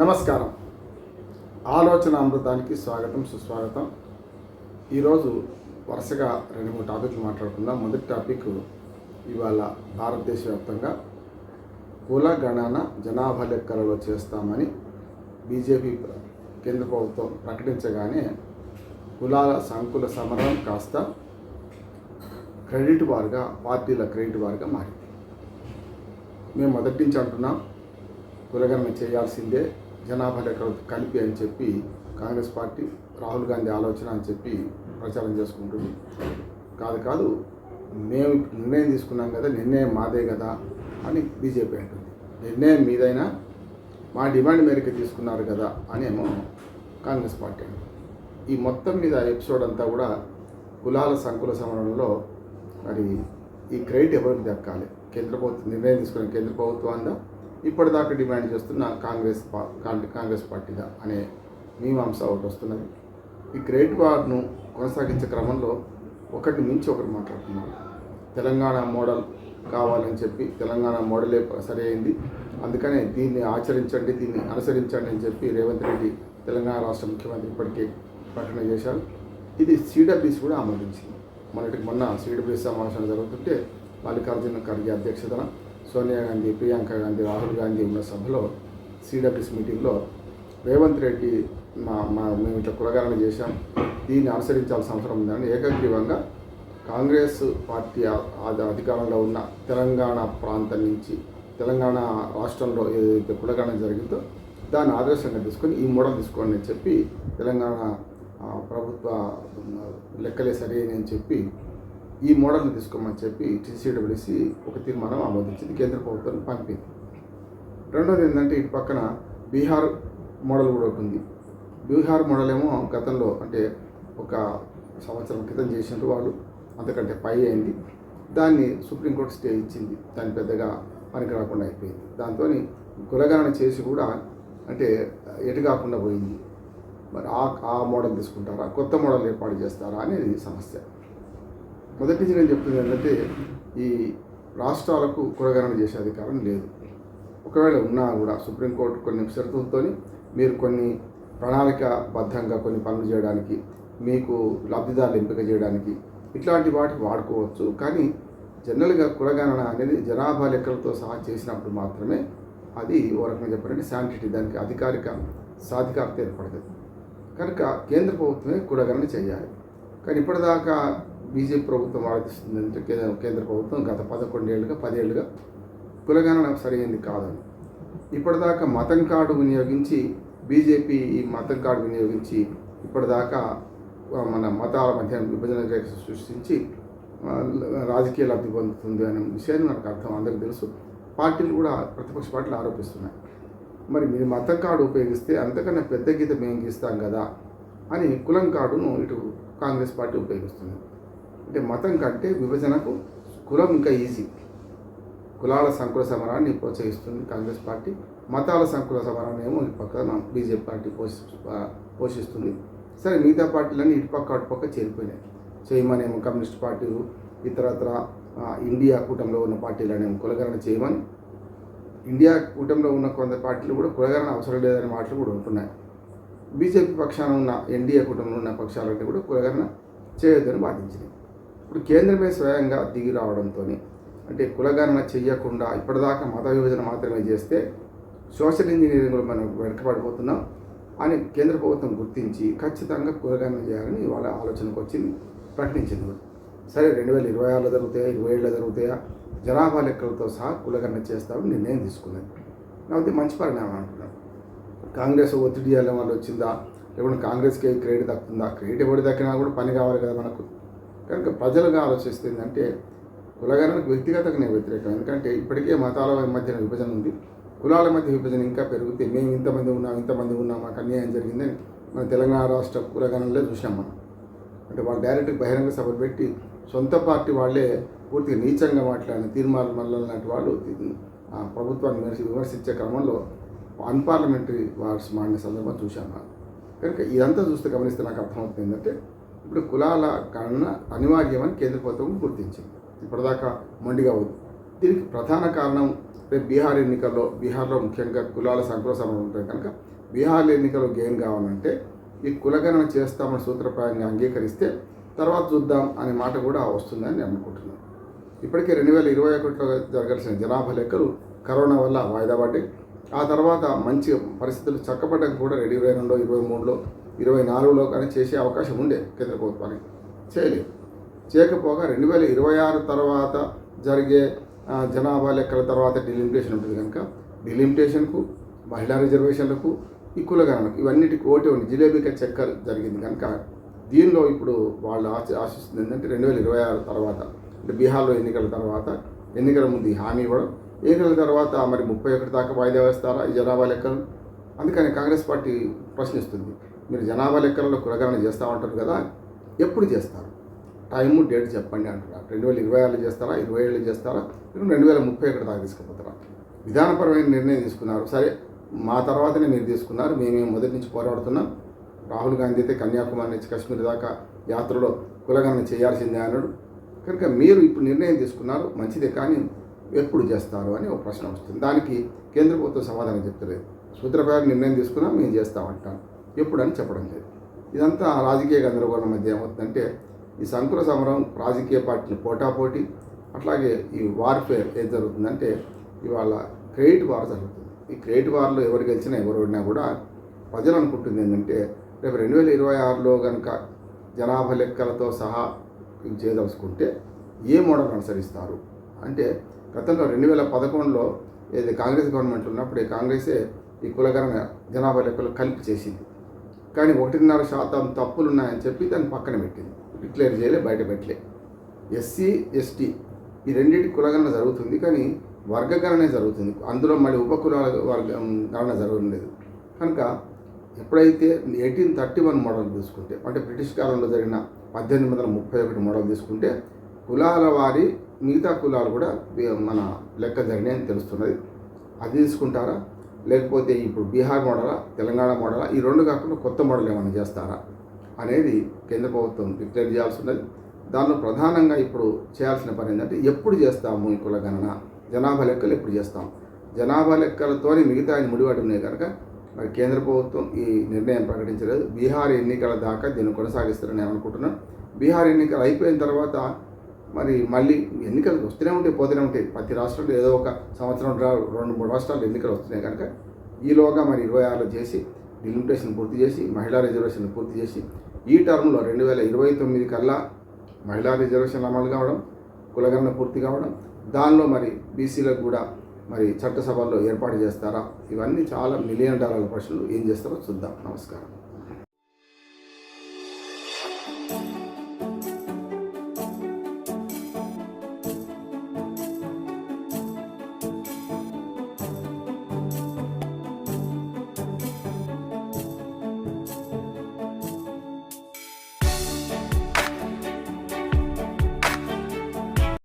నమస్కారం. ఆలోచన అమృతానికి స్వాగతం, సుస్వాగతం. ఈరోజు వరుసగా 2-3 టాపిక్లు మాట్లాడుకుందాం. మొదటి టాపిక్, ఇవాళ భారతదేశ వ్యాప్తంగా కుల గణన జనాభా లెక్కలలో చేస్తామని బీజేపీ కేంద్ర ప్రభుత్వం ప్రకటించగానే కులాల సంకుల సమరం కాస్త క్రెడిట్ వారుగా, పార్టీల క్రెడిట్ వారుగా మారింది. మేము మొదటి నుంచి అంటున్నాం, కులగణన చేయాల్సిందే, జనాభా లెక్కలు కలిపి అని చెప్పి కాంగ్రెస్ పార్టీ, రాహుల్ గాంధీ ఆలోచన అని చెప్పి ప్రచారం చేసుకుంటుంది. కాదు మేము నిర్ణయం తీసుకున్నాం కదా, నిర్ణయం మాదే కదా అని బీజేపీ అంటుంది. నిర్ణయం మీదైనా మా డిమాండ్ మేరకు తీసుకున్నారు కదా అనేమో కాంగ్రెస్ పార్టీ అంటుంది. ఈ మొత్తం మీద ఎపిసోడ్ అంతా కూడా కులాల సంకుల సమరంలో మరి ఈ క్రెడిట్ ఎవరికి దక్కాలి? కేంద్ర ప్రభుత్వం నిర్ణయం తీసుకున్న కేంద్ర ప్రభుత్వం ఇప్పటిదాకా డిమాండ్ చేస్తున్న కాంగ్రెస్ పార్టీదా అనే మీమాంస ఒకటి వస్తున్నది. ఈ క్రెడిట్ వార్ను కొనసాగించే క్రమంలో ఒకటి మించి ఒకటి మాట్లాడుతున్నారు. తెలంగాణ మోడల్ కావాలని చెప్పి, తెలంగాణ మోడలే సరి అయింది, అందుకనే దీన్ని ఆచరించండి, దీన్ని అనుసరించండి అని చెప్పి రేవంత్ రెడ్డి తెలంగాణ రాష్ట్ర ముఖ్యమంత్రి ఇప్పటికే ప్రకటన చేశారు. ఇది సిడబ్ల్యూసీ కూడా ఆమోదించింది. మొన్న సిడబ్ల్యూసీ సమావేశం జరుగుతుంటే మల్లికార్జున ఖర్గే అధ్యక్షతన సోనియా గాంధీ, ప్రియాంక గాంధీ, రాహుల్ గాంధీ ఉన్న సభలో సిడబ్ల్యూసీ మీటింగ్లో రేవంత్ రెడ్డి మేము ఇట్లా కులగణన చేశాం, దీన్ని అనుసరించాల్సిన అవసరం ఉందని ఏకగ్రీవంగా కాంగ్రెస్ పార్టీ అధికారంలో ఉన్న తెలంగాణ ప్రాంతం నుంచి, తెలంగాణ రాష్ట్రంలో ఏదైతే కులగణన జరిగిందో దాన్ని ఆదర్శంగా తీసుకొని ఈ మోడల్ తీసుకోండి అని చెప్పి, తెలంగాణ ప్రభుత్వ లెక్కలే సరి అని చెప్పి ఈ మోడల్ని తీసుకోమని చెప్పి సిడబ్ల్యూసీ ఒక తీర్మానం ఆమోదించింది, కేంద్ర ప్రభుత్వానికి పంపింది. రెండోది ఏంటంటే, ఇటు పక్కన బీహార్ మోడల్ కూడా ఒకటి ఉంది. బీహార్ మోడల్ ఏమో గతంలో అంటే ఒక సంవత్సరం క్రితం చేసినట్టు వాళ్ళు, అంతకంటే పై అయింది. దాన్ని సుప్రీంకోర్టు స్టే ఇచ్చింది, దాన్ని పెద్దగా పనికి రాకుండా అయిపోయింది. దాంతో కులగణన చేసి కూడా అంటే ఎటు కాకుండా పోయింది. మరి ఆ మోడల్ తీసుకుంటారా, కొత్త మోడల్ ఏర్పాటు చేస్తారా అనేది సమస్య. మొదటి నుంచి నేను చెప్తుంది ఏంటంటే, ఈ రాష్ట్రాలకు కులగణన చేసే అధికారం లేదు. ఒకవేళ ఉన్నా కూడా సుప్రీంకోర్టు కొన్ని షరతులతో మీరు కొన్ని ప్రణాళికాబద్ధంగా కొన్ని పనులు చేయడానికి, మీకు లబ్ధిదారులు ఎంపిక చేయడానికి ఇట్లాంటి వాటికి వాడుకోవచ్చు. కానీ జనరల్గా కులగణన అనేది జనాభా లెక్కలతో సహా చేసినప్పుడు మాత్రమే అది ఓ రకంగా చెప్పాలంటే శాంటిటీ, దానికి అధికారిక సాధికారత ఏర్పడుతుంది. కనుక కేంద్ర ప్రభుత్వమే కులగణన చేయాలి. కానీ ఇప్పటిదాకా బీజేపీ ప్రభుత్వం ఆలోచిస్తుంది అంటే, కేంద్ర ప్రభుత్వం గత 10 ఏళ్ళుగా కులగణన సరైనది కాదని. ఇప్పటిదాకా మతం కార్డు వినియోగించి బీజేపీ ఈ మతం కార్డు వినియోగించి ఇప్పటిదాకా మన మతాల మధ్య విభజన రేఖ సృష్టించి రాజకీయ లబ్ధి పొందుతుంది అనే విషయాన్ని మనకు అర్థం, అందరికీ తెలుసు. పార్టీలు కూడా, ప్రతిపక్ష పార్టీలు ఆరోపిస్తున్నాయి. మరి మీరు మతం కార్డు ఉపయోగిస్తే అంతకన్నా పెద్ద గీత మేము గీస్తాం కదా అని కులం కార్డును ఇటు కాంగ్రెస్ పార్టీ ఉపయోగిస్తుంది. అంటే మతం కంటే విభజనకు కులం ఇంకా ఈజీ. కులాల సంకుల సమరాన్ని ప్రోత్సహిస్తుంది కాంగ్రెస్ పార్టీ, మతాల సంకుల సమరాన్ని ఏమో ఇటు పక్కన బీజేపీ పార్టీ పోషిస్తుంది. సరే, మిగతా పార్టీలన్నీ ఇటుపక్క అటుపక్క చేరిపోయినాయి. చేయమనేమో కమ్యూనిస్ట్ పార్టీలు, ఇతరత్ర ఇండియా కూటమిలో ఉన్న పార్టీలనేమో కులగణన చేయమని, ఇండియా కూటమిలో ఉన్న కొంత పార్టీలు కూడా కులగణన అవసరం లేదనే మాటలు కూడా ఉంటున్నాయి. బీజేపీ పక్షాన ఉన్న ఎన్డీఏ కూటమిలో ఉన్న పక్షాలన్నీ కూడా కులగణన చేయొద్దని వాదించినాయి. ఇప్పుడు కేంద్రమే స్వయంగా దిగి రావడంతో, అంటే కులగణన చెయ్యకుండా ఇప్పటిదాకా మత విభజన మాత్రమే చేస్తే సోషల్ ఇంజనీరింగ్లో మనం వెనకబడిపోతున్నాం అని కేంద్ర ప్రభుత్వం గుర్తించి ఖచ్చితంగా కులగణన చేయాలని వాళ్ళ ఆలోచనకు వచ్చింది, ప్రకటించింది. సరే, 2026లో జరుగుతాయా, 27లో జరుగుతాయా, జనాభా లెక్కలతో సహా కులగణన చేస్తామని నిర్ణయం తీసుకున్నది. కాబట్టి మంచి పరిణామం అంటున్నాను. కాంగ్రెస్ ఒత్తిడి చేయడం వల్ల వచ్చిందా, లేకుంటే కాంగ్రెస్కి క్రెడిట్ దక్కుతుందా? క్రెడిట్ ఎవరి దక్కినా కూడా పని కావాలి కదా మనకు. కనుక ప్రజలుగా ఆలోచిస్తుంది అంటే, కులగణనకు వ్యక్తిగతంగా నేను వ్యతిరేకం. ఎందుకంటే ఇప్పటికే మతాల మధ్య విభజన ఉంది, కులాల మధ్య విభజన ఇంకా పెరిగితే మేము ఇంతమంది ఉన్నాం మాకు అన్యాయం జరిగిందని మన తెలంగాణ రాష్ట్ర కులగణనలో చూసాం మనం. అంటే వాళ్ళు డైరెక్ట్గా బహిరంగ సభలు పెట్టి సొంత పార్టీ వాళ్ళే పూర్తిగా నీచంగా మాట్లాడిన తీర్మానం మల్లల లాంటి వాళ్ళు ప్రభుత్వాన్ని విమర్శించే క్రమంలో అన్పార్లమెంటరీ వార్డ్స్ మాడిన సందర్భం చూశాను. కనుక ఇదంతా చూస్తే గమనిస్తే నాకు అర్థమవుతుంది ఏంటంటే, ఇప్పుడు కులాల గణన అనివార్యమని కేంద్ర ప్రభుత్వం గుర్తించింది. ఇప్పటిదాకా మొండిగా ఉంది. దీనికి ప్రధాన కారణం రేపు బీహార్ ఎన్నికల్లో, బీహార్లో ముఖ్యంగా కులాల సంకుల సమరం ఉంటుంది కనుక బీహార్ ఎన్నికలు గెయిన్ కావాలంటే ఈ కులగణన చేస్తామని సూత్రప్రాయంగా అంగీకరిస్తే తర్వాత చూద్దాం అనే మాట కూడా వస్తుందని నేను అనుకుంటున్నాను. ఇప్పటికే 2021లో జరగాల్సిన జనాభా లెక్కలు కరోనా వల్ల వాయిదా పడ్డాయి. ఆ తర్వాత మంచి పరిస్థితులు చక్కబడ్డానికి కూడా 2022, 2023లో, 2024లో కానీ చేసే అవకాశం ఉండే కేంద్ర ప్రభుత్వానికి. చేయలేదు. చేయకపోగా 2026 తర్వాత జరిగే జనాభా లెక్కల తర్వాత డిలిమిటేషన్ ఉంటుంది కనుక డిలిమిటేషన్కు, మహిళా రిజర్వేషన్లకు, ఈ కులగణనకు ఇవన్నిటికి ఓటే ఉంది. జిలేబీకి చక్కర్ జరిగింది కనుక దీనిలో ఇప్పుడు వాళ్ళు ఆశిస్తుంది ఏంటంటే 2026 తర్వాత అంటే బీహార్లో ఎన్నికల తర్వాత, ఎన్నికల ముందు హామీ ఇవ్వడం, ఎన్నికల తర్వాత మరి 31 దాకా వాయిదా వేస్తారా ఈ జనాభా లెక్కలు? అందుకని కాంగ్రెస్ పార్టీ ప్రశ్నిస్తుంది, మీరు జనాభా లెక్కలలో కులగణన చేస్తామంటారు కదా, ఎప్పుడు చేస్తారు? టైము డేట్ చెప్పండి అంటున్నారు. 2026 చేస్తారా, 27 చేస్తారా, 2031 దాకా తీసుకుపోతారా? విధానపరమైన నిర్ణయం తీసుకున్నారు. సరే, మా తర్వాతనే మీరు తీసుకున్నారు, మేమేం మొదటి నుంచి పోరాడుతున్నాం. రాహుల్ గాంధీ అయితే కన్యాకుమారి నుంచి కాశ్మీర్ దాకా యాత్రలో కులగణన చేయాల్సిందే అన్నాడు. కనుక మీరు ఇప్పుడు నిర్ణయం తీసుకున్నారు, మంచిదే, కానీ ఎప్పుడు చేస్తారు అని ఒక ప్రశ్న వస్తుంది. దానికి కేంద్ర ప్రభుత్వం సమాధానం చెప్తలేదు. సూత్రప్రాయం నిర్ణయం తీసుకున్నా మేము చేస్తామంటాం, ఎప్పుడని చెప్పడం లేదు. ఇదంతా రాజకీయ గందరగోళం మధ్య ఏమవుతుందంటే ఈ సంకుల సమరం, రాజకీయ పార్టీలు పోటాపోటీ, అట్లాగే ఈ వార్ఫేర్ ఏది జరుగుతుందంటే ఇవాళ క్రెడిట్ వార్ జరుగుతుంది. ఈ క్రెడిట్ వార్లో ఎవరు గెలిచినా ఎవరు ఓడినా కూడా ప్రజలు అనుకుంటుంది ఏంటంటే రేపు 2026లో కనుక జనాభా లెక్కలతో సహా చేయదలుచుకుంటే ఏ మోడల్ అనుసరిస్తారు అంటే, గతంలో 2011లో ఏది కాంగ్రెస్ గవర్నమెంట్ ఉన్నప్పుడే కాంగ్రెసే ఈ కులగణన జనాభా లెక్కలు కలిపి చేసింది. కానీ 1.5% తప్పులు ఉన్నాయని చెప్పి దాన్ని పక్కన పెట్టింది, డిక్లేర్ చేయలే, బయట పెట్టలే. ఎస్సీ, ఎస్టీ ఈ రెండింటి కులగణన జరుగుతుంది, కానీ వర్గగణనే జరుగుతుంది. అందులో మళ్ళీ ఉపకులాల గణన జరగలేదు. కనుక ఎప్పుడైతే 1831 మోడల్ తీసుకుంటే, అంటే బ్రిటిష్ కాలంలో జరిగిన 1831 మోడల్ తీసుకుంటే కులాల వారి మిగతా కులాలు కూడా మన లెక్క జరిగినాయని తెలుస్తున్నది. అది తీసుకుంటారా, లేకపోతే ఇప్పుడు బీహార్ మోడలా, తెలంగాణ మోడలా, ఈ రెండు కాకుండా కొత్త మోడల్ ఏమైనా చేస్తారా అనేది కేంద్ర ప్రభుత్వం డిక్లేర్ చేయాల్సి ఉన్నది. దానిలో ప్రధానంగా ఇప్పుడు చేయాల్సిన పని ఏంటంటే ఎప్పుడు చేస్తాము ఈ కులగణన, జనాభా లెక్కలు ఎప్పుడు చేస్తాం? జనాభా లెక్కలతోనే మిగతా ముడిపడి ఉన్నాయి కనుక మరి కేంద్ర ప్రభుత్వం ఈ నిర్ణయం ప్రకటించలేదు. బీహార్ ఎన్నికల దాకా దీన్ని కొనసాగిస్తారని నేను అనుకుంటున్నాను. బీహార్ ఎన్నికలు అయిపోయిన తర్వాత మరి మళ్ళీ ఎన్నికలు వస్తూనే ఉంటాయి, పోతూనే ఉంటాయి. ప్రతి రాష్ట్రంలో ఏదో ఒక సంవత్సరం 2-3 రాష్ట్రాలు ఎన్నికలు వస్తున్నాయి కనుక ఈలోగా మరి 26లో చేసి డిలిమిటేషన్ పూర్తి చేసి, మహిళా రిజర్వేషన్ పూర్తి చేసి, ఈ టర్మ్లో 2029 కల్లా మహిళా రిజర్వేషన్ అమలు కావడం, కులగణన పూర్తి కావడం, దానిలో మరి బీసీలకు కూడా మరి చట్టసభల్లో ఏర్పాటు చేస్తారా? ఇవన్నీ చాలా $1 మిలియన్ ప్రశ్నలు. ఏం చేస్తారో చూద్దాం. నమస్కారం.